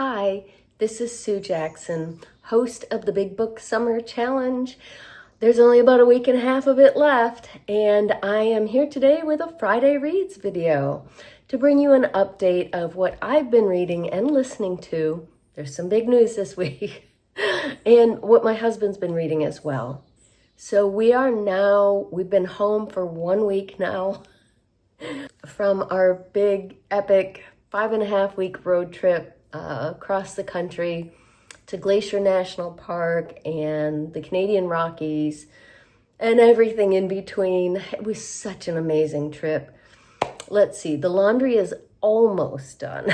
Hi, this is Sue Jackson, host of the Big Book Summer Challenge. There's only about a week and a half of it left, and I am here today with a Friday Reads video to bring you an update of what I've been reading and listening to. There's some big news this week, and what my husband's been reading as well. So we've been home for 1 week now from our big, epic 5.5-week road trip across the country to Glacier National Park and the Canadian Rockies and everything in between. It was such an amazing trip. Let's see, the laundry is almost done.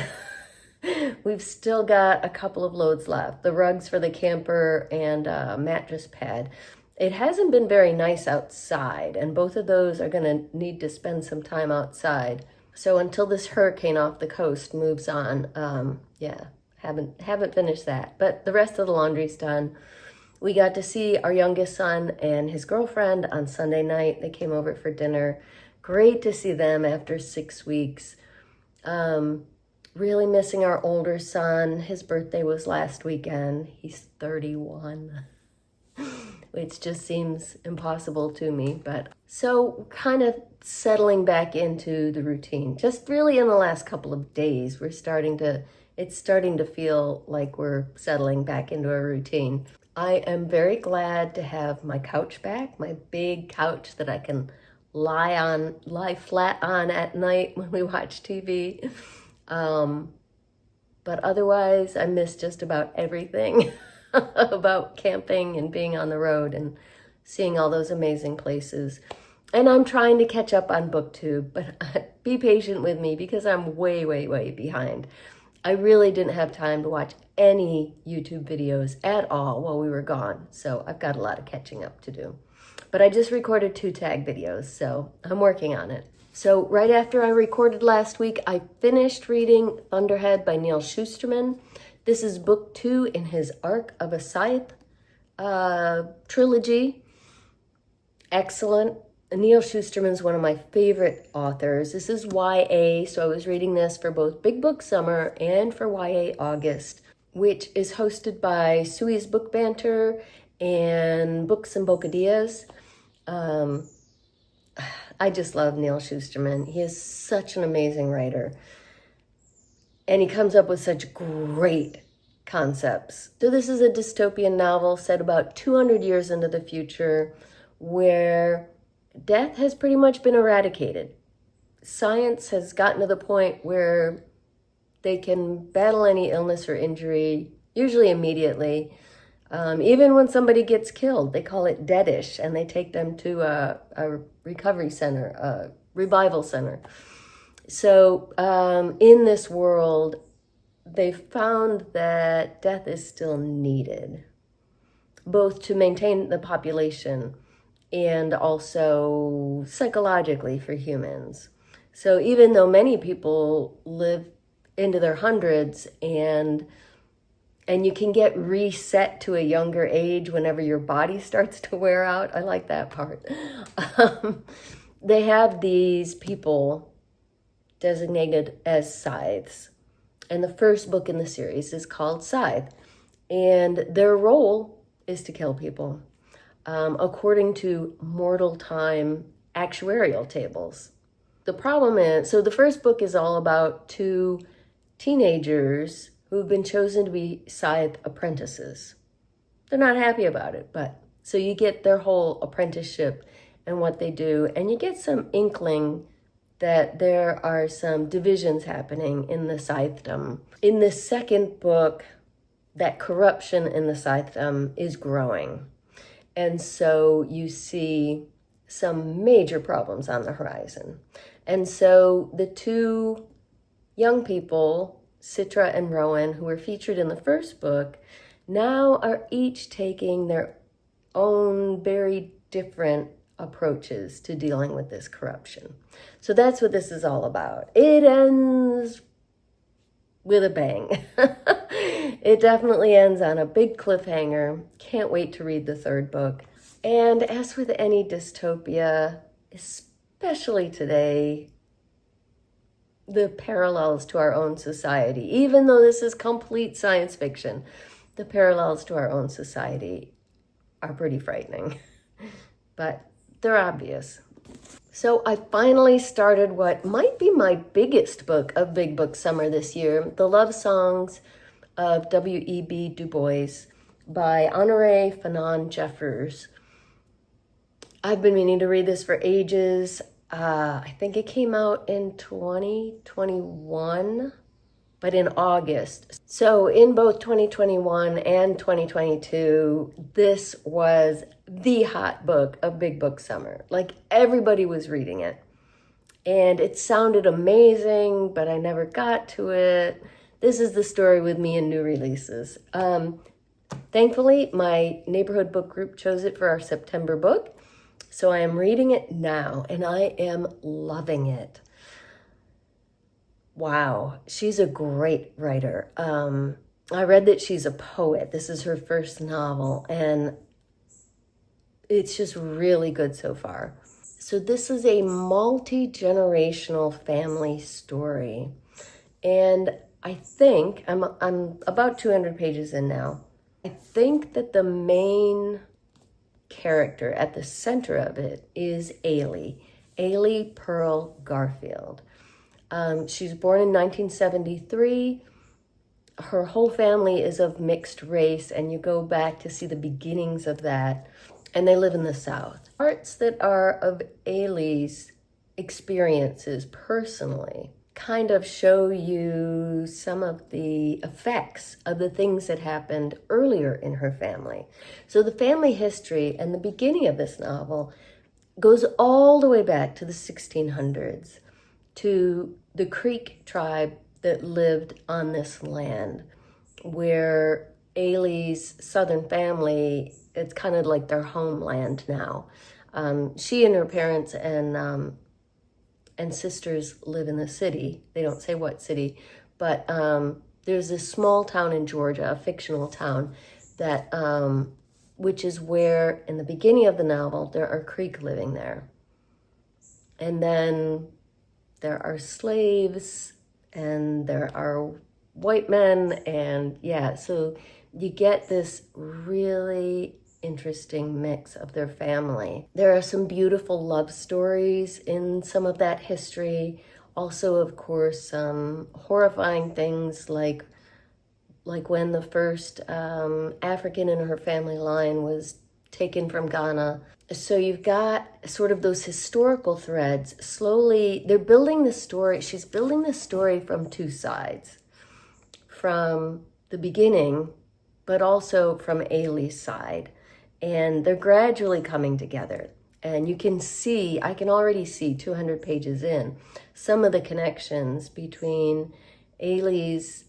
We've still got a couple of loads left. The rugs for the camper and a mattress pad. It hasn't been very nice outside, and both of those are gonna need to spend some time outside. So until this hurricane off the coast moves on, haven't finished that. But the rest of the laundry's done. We got to see our youngest son and his girlfriend on Sunday night. They came over for dinner. Great to see them after 6 weeks. Really missing our older son. His birthday was last weekend. He's 31. Which just seems impossible to me, but so kind of settling back into the routine. Just really in the last couple of days, it's starting to feel like we're settling back into a routine. I am very glad to have my couch back, my big couch that I can lie flat on at night when we watch TV. But otherwise, I miss just about everything. About camping and being on the road and seeing all those amazing places. And I'm trying to catch up on BookTube, but be patient with me because I'm way, way, way behind. I really didn't have time to watch any YouTube videos at all while we were gone, so I've got a lot of catching up to do. But I just recorded 2 tag videos, so I'm working on it. So right after I recorded last week, I finished reading Thunderhead by Neal Shusterman. This is book 2 in his Arc of a Scythe trilogy. Excellent. Neal Shusterman's one of my favorite authors. This is YA, so I was reading this for both Big Book Summer and for YA August, which is hosted by Suey's Book Banter and Books and Bocadillas. I just love Neal Shusterman. He is such an amazing writer. And he comes up with such great concepts. So this is a dystopian novel set about 200 years into the future where death has pretty much been eradicated. Science has gotten to the point where they can battle any illness or injury, usually immediately. Even when somebody gets killed, they call it deadish, and they take them to a recovery center, a revival center. So in this world, they found that death is still needed, both to maintain the population and also psychologically for humans. So even though many people live into their hundreds and you can get reset to a younger age whenever your body starts to wear out. I like that part. They have these people designated as scythes. And the first book in the series is called Scythe. And their role is to kill people, according to mortal time actuarial tables. The problem is, so the first book is all about 2 teenagers who've been chosen to be scythe apprentices. They're not happy about it, but so you get their whole apprenticeship and what they do, and you get some inkling that there are some divisions happening in the scythedom. In the second book, that corruption in the scythedom is growing. And so you see some major problems on the horizon. And so the 2 young people, Citra and Rowan, who were featured in the first book, now are each taking their own very different approaches to dealing with this corruption. So that's what this is all about. It ends with a bang. It definitely ends on a big cliffhanger. Can't wait to read the 3rd book. And as with any dystopia, especially today, the parallels to our own society. Even though this is complete science fiction, the parallels to our own society are pretty frightening, but they're obvious. So I finally started what might be my biggest book of Big Book Summer this year, The Love Songs of W.E.B. Du Bois by Honoré Fanon Jeffers. I've been meaning to read this for ages. I think it came out in 2021, but in August. So in both 2021 and 2022, this was the hot book of Big Book Summer. Like, everybody was reading it. And it sounded amazing, but I never got to it. This is the story with me and new releases. Thankfully, my neighborhood book group chose it for our September book. So I am reading it now, and I am loving it. Wow, she's a great writer. I read that she's a poet. This is her first novel, and it's just really good so far. So this is a multi-generational family story. And I think, I'm about 200 pages in now. I think that the main character at the center of it is Ailey Pearl Garfield. She's born in 1973. Her whole family is of mixed race, and you go back to see the beginnings of that, and they live in the South. Parts that are of Ailey's experiences personally kind of show you some of the effects of the things that happened earlier in her family. So the family history and the beginning of this novel goes all the way back to the 1600s, to the Creek tribe that lived on this land, where Ailey's southern family, it's kind of like their homeland now. She and her parents and sisters live in the city. They don't say what city, but there's this small town in Georgia, a fictional town, that which is where, in the beginning of the novel, there are Creek living there. And then there are slaves, and there are white men, and yeah, so you get this really interesting mix of their family. There are some beautiful love stories in some of that history. Also, of course, some horrifying things like when the first African in her family line was taken from Ghana. So you've got sort of those historical threads. Slowly, they're building the story. She's building the story from two sides. From the beginning, but also from Ailey's side. And they're gradually coming together. And you can see, I can already see 200 pages in, some of the connections between Ailey's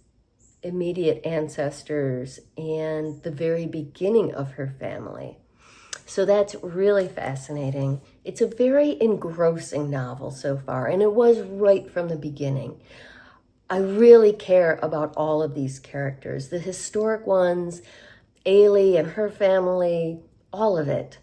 immediate ancestors and the very beginning of her family. So that's really fascinating. It's a very engrossing novel so far, and it was right from the beginning. I really care about all of these characters, the historic ones, Ailey and her family, all of it.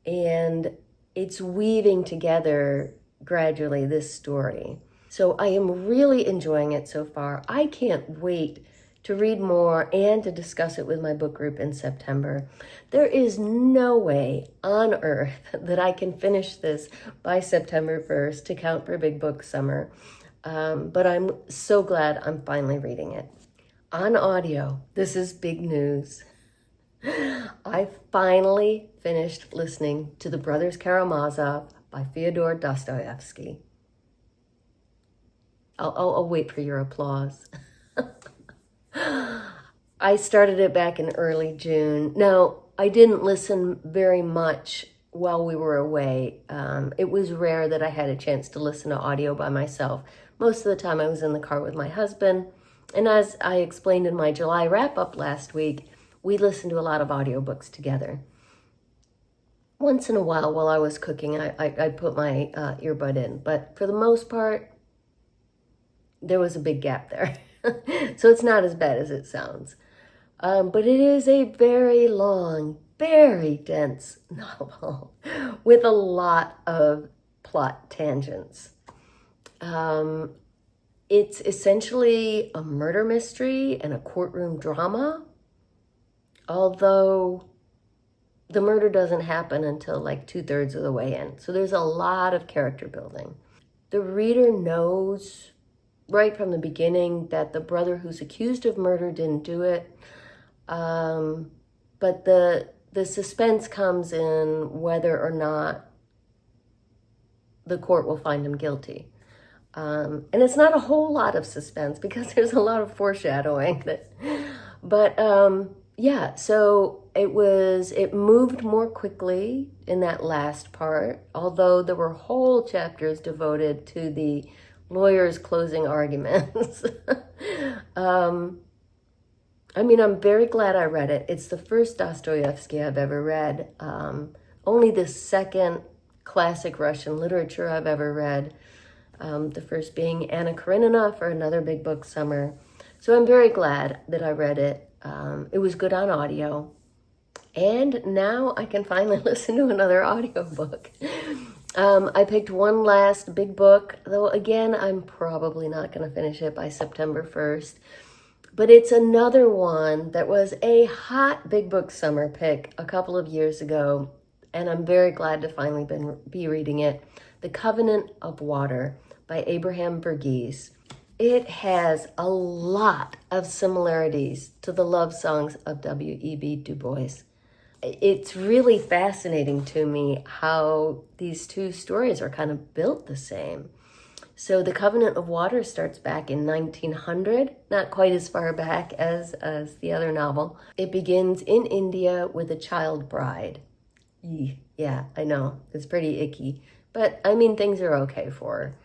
And it's weaving together gradually this story. So I am really enjoying it so far. I can't wait to read more and to discuss it with my book group in September. There is no way on earth that I can finish this by September 1st to count for Big Book Summer. But I'm so glad I'm finally reading it. On audio, this is big news. I finally finished listening to The Brothers Karamazov by Fyodor Dostoevsky. I'll wait for your applause. I started it back in early June. Now, I didn't listen very much while we were away. It was rare that I had a chance to listen to audio by myself. Most of the time I was in the car with my husband. And as I explained in my July wrap-up last week, we listened to a lot of audiobooks together. Once in a while I was cooking, I'd put my earbud in. But for the most part, there was a big gap there. So it's not as bad as it sounds. But it is a very long, very dense novel with a lot of plot tangents. It's essentially a murder mystery and a courtroom drama, although the murder doesn't happen until like 2/3 of the way in. So there's a lot of character building. The reader knows right from the beginning that the brother who's accused of murder didn't do it. But the suspense comes in whether or not the court will find him guilty. And it's not a whole lot of suspense because there's a lot of foreshadowing. Yeah, so it moved more quickly in that last part, although there were whole chapters devoted to the lawyer's closing arguments. I'm very glad I read it. It's the first Dostoevsky I've ever read. Only the second classic Russian literature I've ever read. The first being Anna Karenina for another Big Book Summer. So I'm very glad that I read it. It was good on audio. And now I can finally listen to another audiobook. I picked one last big book, though again, I'm probably not going to finish it by September 1st. But it's another one that was a hot Big Book Summer pick a couple of years ago. And I'm very glad to finally be reading it. The Covenant of Water by Abraham Verghese. It has a lot of similarities to the love songs of W.e.b. Du Bois. It's really fascinating to me how these two stories are kind of built the same. So The Covenant of Water starts back in 1900, not quite as far back as the other novel. It begins in India with a child bride. Yeah, I know, it's pretty icky. But, things are okay for her.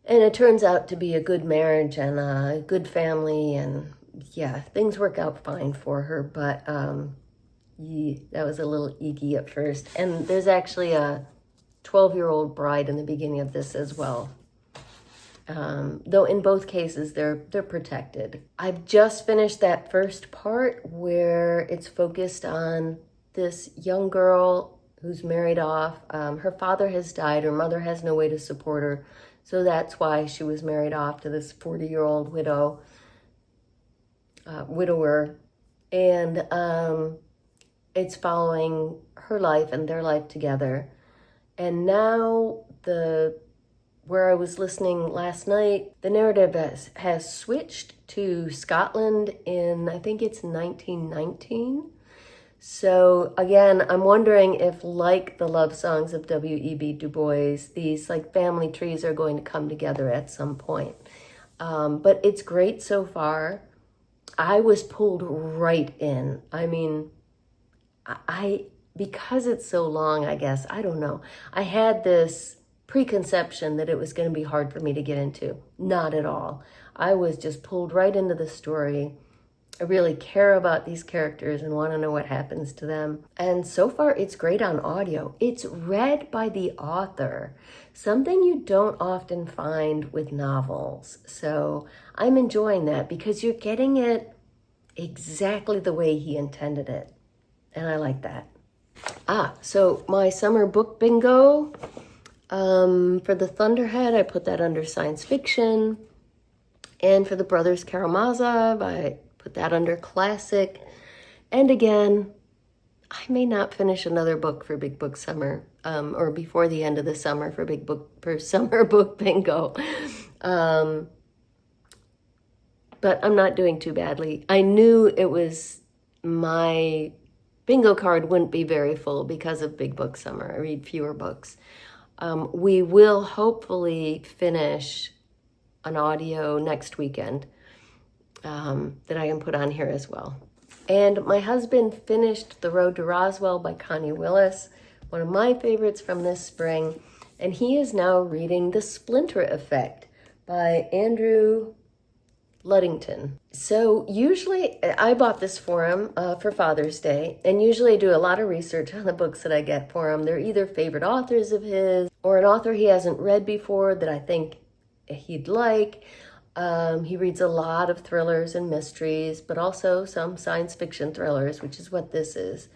And it turns out to be a good marriage and a good family, and yeah, things work out fine for her, but that was a little icky at first. And there's actually a 12-year-old bride in the beginning of this as well. Though in both cases, they're protected. I've just finished that first part where it's focused on this young girl who's married off. Her father has died. Her mother has no way to support her. So that's why she was married off to this 40-year-old widower. And it's following her life and their life together. And now where I was listening last night, the narrative has switched to Scotland in, I think it's 1919. So again, I'm wondering if, like the love songs of W.e.b. Du Bois, these like family trees are going to come together at some point. But it's great so far. I was pulled right in. Because it's so long, I guess, I don't know. I had this preconception that it was going to be hard for me to get into. Not at all. I was just pulled right into the story. I really care about these characters and want to know what happens to them. And so far, it's great on audio. It's read by the author, something you don't often find with novels. So I'm enjoying that because you're getting it exactly the way he intended it. And I like that. So my summer book bingo, for the Thunderhead, I put that under science fiction. And for the Brothers Karamazov, I put that under classic. And again, I may not finish another book for Big Book Summer, or before the end of the summer for summer book bingo. But I'm not doing too badly. I knew it was my bingo card wouldn't be very full because of Big Book Summer. I read fewer books. We will hopefully finish an audio next weekend that I can put on here as well. And my husband finished The Road to Roswell by Connie Willis, one of my favorites from this spring. And he is now reading The Splinter Effect by Andrew Luddington. So usually I bought this for him for Father's Day, and usually I do a lot of research on the books that I get for him. They're either favorite authors of his or an author he hasn't read before that I think he'd like. He reads a lot of thrillers and mysteries, but also some science fiction thrillers, which is what this is.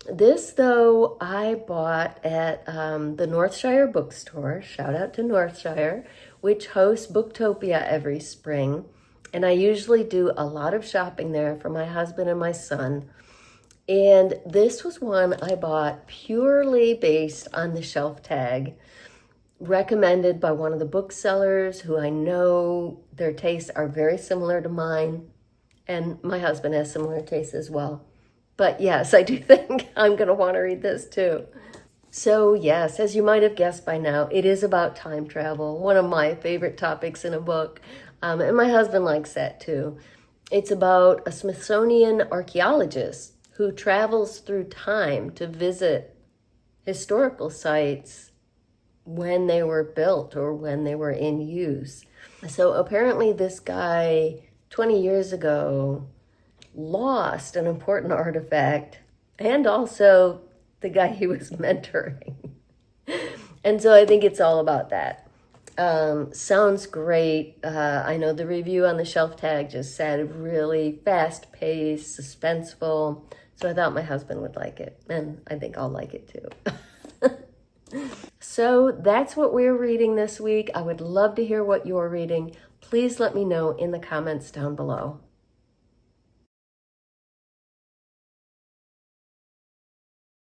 This, though, I bought at the Northshire bookstore. Shout out to Northshire, which hosts Booktopia every spring. And I usually do a lot of shopping there for my husband and my son. And this was one I bought purely based on the shelf tag, recommended by one of the booksellers who I know their tastes are very similar to mine. And my husband has similar tastes as well. But yes, I do think I'm going to want to read this too. So yes, as you might have guessed by now, it is about time travel, one of my favorite topics in a book. And my husband likes that too. It's about a Smithsonian archaeologist who travels through time to visit historical sites when they were built or when they were in use. So apparently this guy 20 years ago lost an important artifact, and also the guy he was mentoring. And so I think it's all about that. Sounds great. I know the review on the shelf tag just said really fast-paced, suspenseful. So I thought my husband would like it, and I think I'll like it too. So that's what we're reading this week. I would love to hear what you're reading. Please let me know in the comments down below.